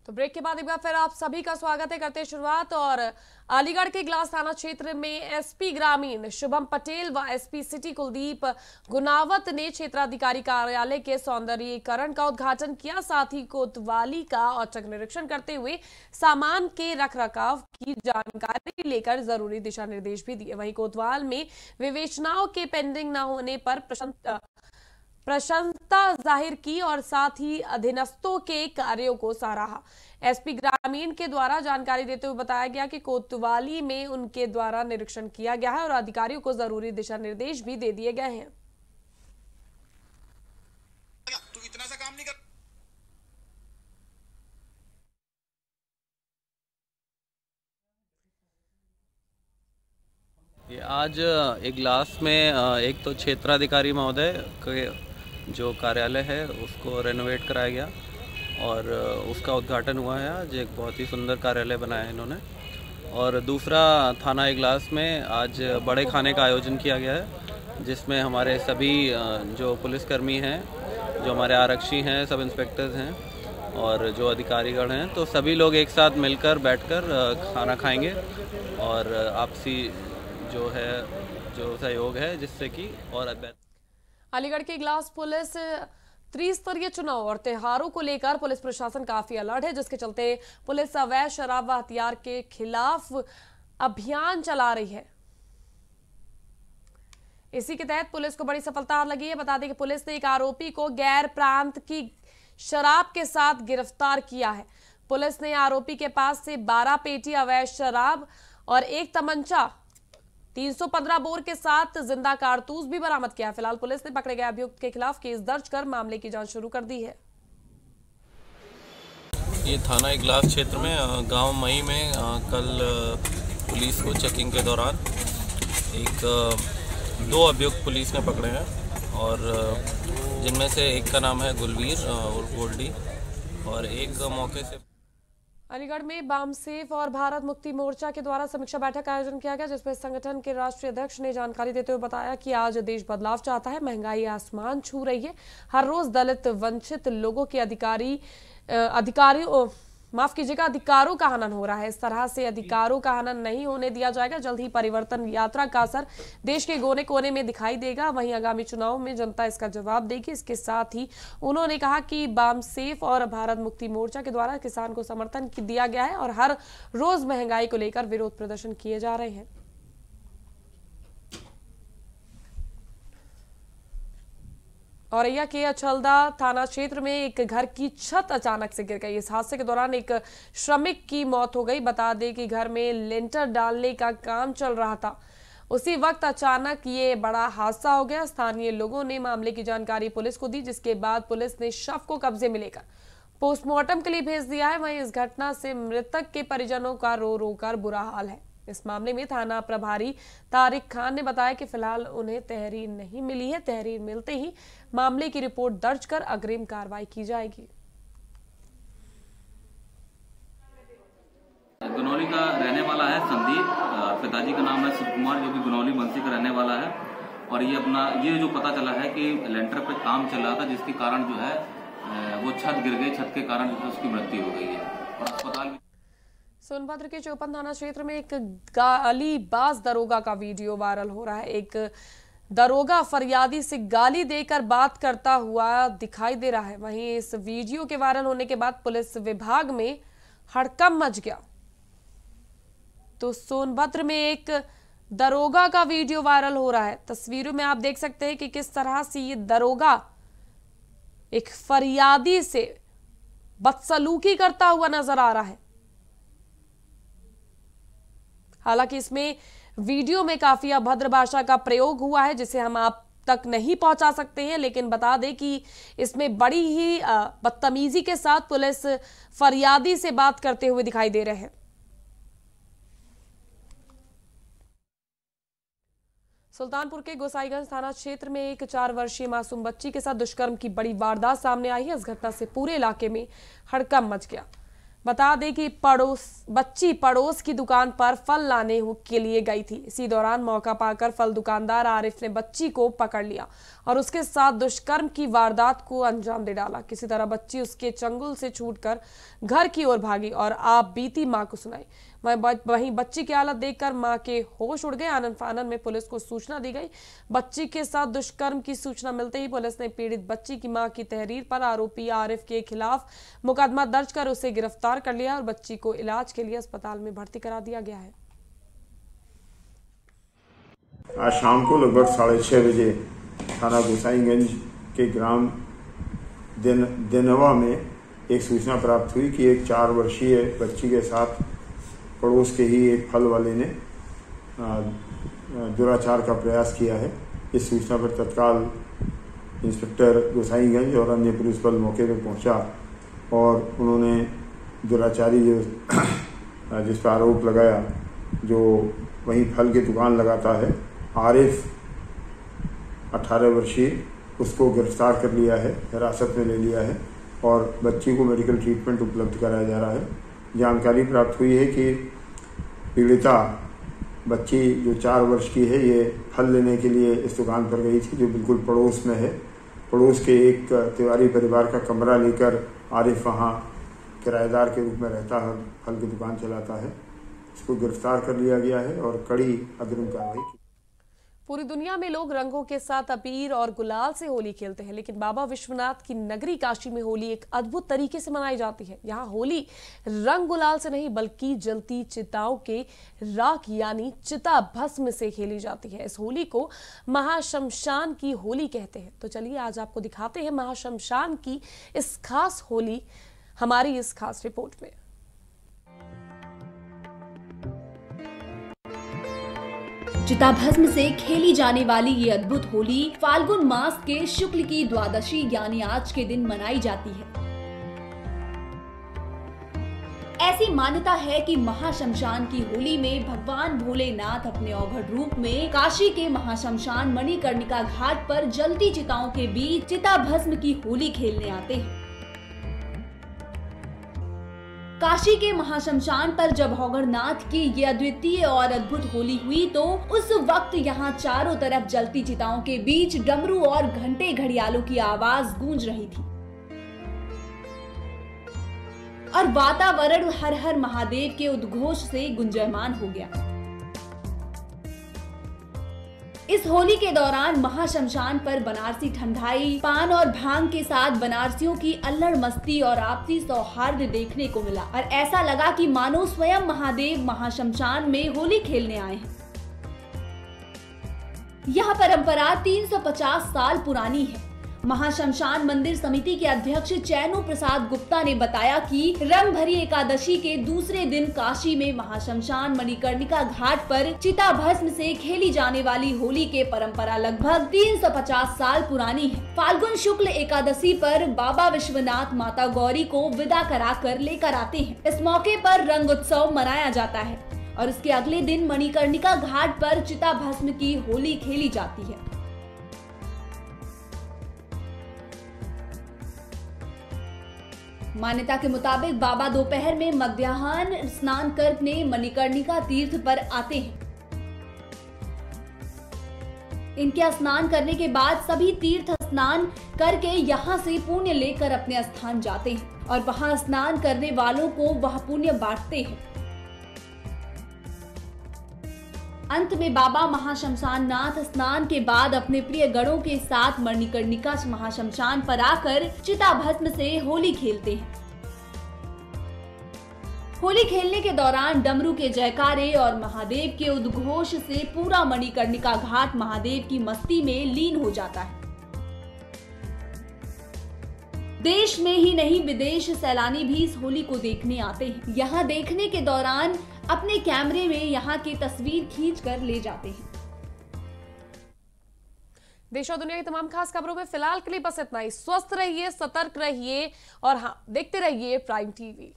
तो ब्रेक के बाद एक बार फिर आप सभी का स्वागत है। करते हैं शुरुआत और अलीगढ़ के ग्लास थाना क्षेत्र में एसपी ग्रामीण शुभम पटेल व एसपी सिटी कुलदीप गुनावत ने क्षेत्राधिकारी कार्यालय के सौंदर्यीकरण का उद्घाटन किया। साथ ही कोतवाली का औचक निरीक्षण करते हुए सामान के रखरखाव की जानकारी लेकर जरूरी दिशा निर्देश भी दिए। वहीं कोतवाल में विवेचनाओं के पेंडिंग न होने पर प्रसन्नता जाहिर की और साथ ही अधीनस्थों के कार्यों को सराहा। एसपी ग्रामीण के द्वारा जानकारी देते हुए बताया गया कि कोतवाली में उनके द्वारा निरीक्षण किया गया है और अधिकारियों को जरूरी दिशा निर्देश भी दे दिए गए हैं। तू इतना सा काम नहीं कर। ये आज एक ग्लास में एक तो क्षेत्राधिकारी महोदय के जो कार्यालय है उसको रेनोवेट कराया गया और उसका उद्घाटन हुआ है। आज एक बहुत ही सुंदर कार्यालय बनाया है इन्होंने। और दूसरा थाना इगलास में आज बड़े खाने का आयोजन किया गया है जिसमें हमारे सभी जो पुलिसकर्मी हैं, जो हमारे आरक्षी हैं, सब इंस्पेक्टर्स हैं और जो अधिकारीगण हैं, तो सभी लोग एक साथ मिलकर बैठकर खाना खाएंगे और आपसी जो है जो सहयोग है जिससे कि और अलीगढ़ के ग्लास पुलिस त्रिस्तरीय चुनाव और त्योहारों को लेकर पुलिस प्रशासन काफी अलर्ट है, जिसके चलते पुलिस अवैध शराब व हथियार के खिलाफ अभियान चला रही है। इसी के तहत पुलिस को बड़ी सफलता लगी है। बता दें कि पुलिस ने एक आरोपी को गैर प्रांत की शराब के साथ गिरफ्तार किया है। पुलिस ने आरोपी के पास से 12 पेटी अवैध शराब और एक तमंचा 315 बोर के साथ जिंदा कारतूस भी बरामद किया। फिलहाल पुलिस ने पकड़े गए अभियुक्त के खिलाफ केस दर्ज कर मामले की जांच शुरू कर दी है। ये थाना इगलास क्षेत्र में गांव मई में कल पुलिस को चेकिंग के दौरान दो अभियुक्त पुलिस ने पकड़े हैं और जिनमें से एक का नाम है गुलवीर और गोल्डी और एक मौके से। अलीगढ़ में बामसेफ और भारत मुक्ति मोर्चा के द्वारा समीक्षा बैठक का आयोजन किया गया, जिसमें संगठन के राष्ट्रीय अध्यक्ष ने जानकारी देते हुए बताया कि आज देश बदलाव चाहता है। महंगाई आसमान छू रही है। हर रोज दलित वंचित लोगों के अधिकारों का हनन हो रहा है। इस तरह से अधिकारों का हनन नहीं होने दिया जाएगा। जल्द ही परिवर्तन यात्रा का असर देश के कोने कोने में दिखाई देगा। वहीं आगामी चुनाव में जनता इसका जवाब देगी। इसके साथ ही उन्होंने कहा कि बामसेफ और भारत मुक्ति मोर्चा के द्वारा किसान को समर्थन दिया गया है और हर रोज महंगाई को लेकर विरोध प्रदर्शन किए जा रहे हैं। औरैया के अछलदा थाना क्षेत्र में एक घर की छत अचानक से गिर गई। इस हादसे के दौरान एक श्रमिक की मौत हो गई। बता दें कि घर में लेंटर डालने का काम चल रहा था। उसी वक्त अचानक ये बड़ा हादसा हो गया। स्थानीय लोगों ने मामले की जानकारी पुलिस को दी, जिसके बाद पुलिस ने शव को कब्जे में लेकर पोस्टमार्टम के लिए भेज दिया है। वहीं इस घटना से मृतक के परिजनों का रो रो कर बुरा हाल है। इस मामले में थाना प्रभारी तारिक खान ने बताया कि फिलहाल उन्हें तहरीर नहीं मिली है। तहरीर मिलते ही मामले की रिपोर्ट दर्ज कर अग्रिम कार्रवाई की जाएगी। गनौली का रहने वाला है संदीप, पिताजी का नाम है शिव कुमार, जो कि गनौली बंसी का रहने वाला है। और ये जो पता चला है कि लेंटर पे काम चल रहा था, जिसके कारण जो है वो छत गिर गई। छत के कारण उसकी मृत्यु हो गई है और अस्पताल। सोनभद्र के चौपन थाना क्षेत्र में एक गालीबाज दरोगा का वीडियो वायरल हो रहा है। एक दरोगा फरियादी से गाली देकर बात करता हुआ दिखाई दे रहा है। वहीं इस वीडियो के वायरल होने के बाद पुलिस विभाग में हड़कंप मच गया। तो सोनभद्र में एक दरोगा का वीडियो वायरल हो रहा है। तस्वीरों में आप देख सकते हैं कि किस तरह से ये दरोगा एक फरियादी से बदसलूकी करता हुआ नजर आ रहा है। हालांकि इसमें वीडियो में काफी अभद्र भाषा का प्रयोग हुआ है, जिसे हम आप तक नहीं पहुंचा सकते हैं, लेकिन बता दें कि इसमें बड़ी ही बदतमीजी के साथ पुलिस फरियादी से बात करते हुए दिखाई दे रहे हैं। सुल्तानपुर के गोसाईगंज थाना क्षेत्र में एक 4 वर्षीय मासूम बच्ची के साथ दुष्कर्म की बड़ी वारदात सामने आई है। इस घटना से पूरे इलाके में हड़कंप मच गया। बता दें कि बच्ची पड़ोस की दुकान पर फल लाने के लिए गई थी। इसी दौरान मौका पाकर फल दुकानदार आरिफ ने बच्ची को पकड़ लिया और उसके साथ दुष्कर्म की वारदात को अंजाम दे डाला। किसी तरह बच्ची उसके चंगुल से छूटकर घर की ओर भागी और आप बीती मां को सुनाई। वहीं बच्ची की हालत देखकर मां के होश उड़ गए। आनन फानन में पुलिस को सूचना दी गई। बच्ची के साथ दुष्कर्म की सूचना मिलते ही पुलिस ने पीड़ित बच्ची की मां की तहरीर पर आरोपी आरिफ के खिलाफ मुकदमा दर्ज कर उसे गिरफ्तार कर लिया और बच्ची को इलाज के लिए अस्पताल में भर्ती करा दिया गया है। आज शाम को लगभग 6:30 बजे थाना गोसाईगंज के ग्राम देनवा में एक सूचना प्राप्त हुई कि एक 4 वर्षीय बच्ची के साथ पड़ोस के ही एक फल वाले ने दुराचार का प्रयास किया है। इस सूचना पर तत्काल इंस्पेक्टर गोसाईगंज और अन्य पुलिस बल मौके पर पहुंचा और उन्होंने दुराचारी जिस पर आरोप लगाया, जो वहीं फल की दुकान लगाता है, आरिफ 18 वर्षीय, उसको गिरफ्तार कर लिया है, हिरासत में ले लिया है और बच्ची को मेडिकल ट्रीटमेंट उपलब्ध कराया जा रहा है। जानकारी प्राप्त हुई है कि पीड़िता बच्ची जो 4 वर्ष की है, ये फल लेने के लिए इस दुकान पर गई थी जो बिल्कुल पड़ोस में है। पड़ोस के एक तिवारी परिवार का कमरा लेकर आरिफ वहाँ किराएदार के रूप में रहता है, फल की दुकान चलाता है। इसको गिरफ्तार कर लिया गया है और कड़ी अग्रिम कार्रवाई की। पूरी दुनिया में लोग रंगों के साथ अबीर और गुलाल से होली खेलते हैं, लेकिन बाबा विश्वनाथ की नगरी काशी में होली एक अद्भुत तरीके से मनाई जाती है। यहाँ होली रंग गुलाल से नहीं बल्कि जलती चिताओं के राख यानी चिता भस्म से खेली जाती है। इस होली को महाशमशान की होली कहते हैं। तो चलिए आज आपको दिखाते हैं महाशमशान की इस खास होली हमारी इस खास रिपोर्ट में। चिताभस्म से खेली जाने वाली ये अद्भुत होली फाल्गुन मास के शुक्ल की द्वादशी यानी आज के दिन मनाई जाती है। ऐसी मान्यता है कि महाशमशान की होली में भगवान भोलेनाथ अपने औघड़ रूप में काशी के महाशमशान मणिकर्णिका घाट पर जलती चिताओं के बीच चिताभस्म की होली खेलने आते हैं। काशी के महाशमशान पर जब औघड़नाथ की ये अद्वितीय और अद्भुत होली हुई तो उस वक्त यहाँ चारों तरफ जलती चिताओं के बीच डमरू और घंटे घड़ियालों की आवाज गूंज रही थी और वातावरण हर हर महादेव के उद्घोष से गुंजायमान हो गया। इस होली के दौरान महाशमशान पर बनारसी ठंडाई, पान और भांग के साथ बनारसियों की अल्लड़ मस्ती और आपसी सौहार्द देखने को मिला और ऐसा लगा कि मानो स्वयं महादेव महाशमशान में होली खेलने आए हैं। यह परंपरा 350 साल पुरानी है। महाशमशान मंदिर समिति के अध्यक्ष चैनू प्रसाद गुप्ता ने बताया कि रंग भरी एकादशी के दूसरे दिन काशी में महाशमशान मणिकर्णिका घाट पर चिता भस्म से खेली जाने वाली होली के परंपरा लगभग 350 साल पुरानी है। फाल्गुन शुक्ल एकादशी पर बाबा विश्वनाथ माता गौरी को विदा कराकर लेकर आते हैं। इस मौके पर रंग उत्सव मनाया जाता है और इसके अगले दिन मणिकर्णिका घाट पर चिता भस्म की होली खेली जाती है। मान्यता के मुताबिक बाबा दोपहर में मध्याह्न स्नान करने मणिकर्णिका तीर्थ पर आते हैं। इनके स्नान करने के बाद सभी तीर्थ स्नान करके यहाँ से पुण्य लेकर अपने स्थान जाते हैं और वहाँ स्नान करने वालों को वह पुण्य बांटते हैं। अंत में बाबा महाशमशान नाथ स्नान के बाद अपने प्रिय गणों के साथ मणिकर्णिका महाशमशान पर आकर चिता भस्म से होली खेलते हैं। होली खेलने के दौरान डमरू के जयकारे और महादेव के उद्घोष से पूरा मणिकर्णिका घाट महादेव की मस्ती में लीन हो जाता है। देश में ही नहीं विदेश सैलानी भी इस होली को देखने आते हैं। यहाँ देखने के दौरान अपने कैमरे में यहाँ की तस्वीर खींच कर ले जाते हैं। देश और दुनिया की तमाम खास खबरों में फिलहाल के लिए बस इतना ही। स्वस्थ रहिए, सतर्क रहिए और हाँ, देखते रहिए प्राइम टीवी।